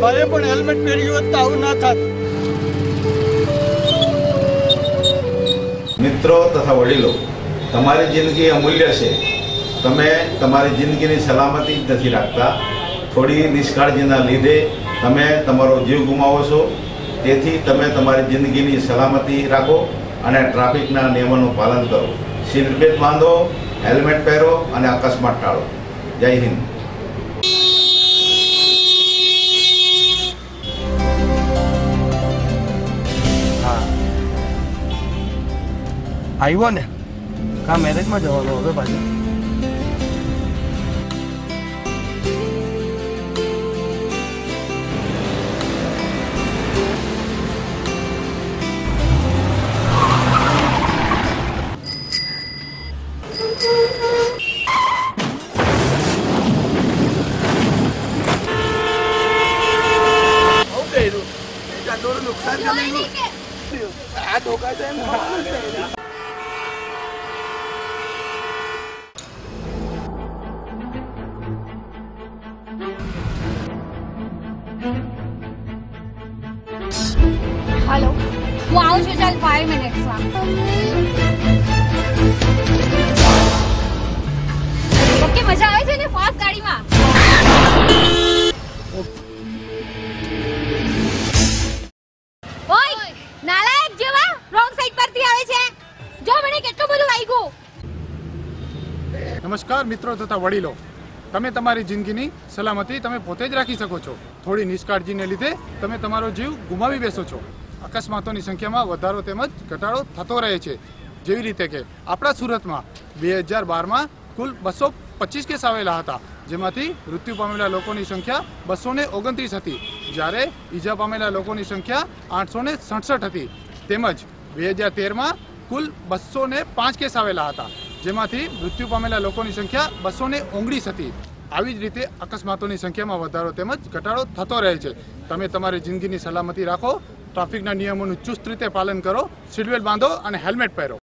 મારે પણ હેલ્મેટ પહેર્યું હોત તો આવું ના થાત. મિત્રો તથા વડીલો, તમારી જિંદગી અમૂલ્ય છે. તમે તમારી જિંદગીની સલામતી જ નથી રાખતા. થોડી નિષ્કાળજીના લીધે તમે તમારો જીવ ગુમાવો છો. તેથી તમે તમારી જિંદગીની સલામતી રાખો અને ટ્રાફિકના નિયમોનું પાલન કરો. સીટ બેલ્ટ બાંધો, હેલ્મેટ પહેરો અને અકસ્માત ટાળો. જય હિન્દ. આવ્યો ને કા મેરેજમાં જવાનો હવે પાછો. નુકસાન આ ધોકા છે. हेलो હું આવું છું. ચાલ 5 મિનિટ્સમાં. ઓકે, મજા આવે છે ને ફાસ્ટ ગાડીમાં? ઓય નાલાયક જેવા રોંગ સાઈડ પરથી આવે છે. જો મને કેટલું બધું વાગ્યું. નમસ્કાર મિત્રો તથા વડીલો, તમે તમારી જિંદગીની સલામતી તમે પોતે જ રાખી શકો છો. થોડી નિષ્કાળજીને લીધે તમે તમારો જીવ ગુમાવી બેસો છો. અકસ્માતોની સંખ્યામાં વધારો તેમજ ઘટાડો થતો રહે છે. જેવી રીતે કે આપણા સુરતમાં 2012માં કુલ 225 કેસ આવેલા હતા, જેમાંથી મૃત્યુ પામેલા લોકોની સંખ્યા 229 હતી, જ્યારે ઈજા પામેલા લોકોની સંખ્યા 867 હતી. તેમજ 2013માં કુલ 205 કેસ આવેલા હતા, જેમાંથી મૃત્યુ પામેલા લોકોની સંખ્યા 219 હતી. આવી જ રીતે અકસ્માતોની સંખ્યામાં વધારો તેમજ ઘટાડો થતો રહે છે. તમે તમારી જિંદગીની સલામતી રાખો, ટ્રાફિકના નિયમોનું ચુસ્ત રીતે પાલન કરો, સીટ બેલ્ટ બાંધો અને હેલ્મેટ પહેરો.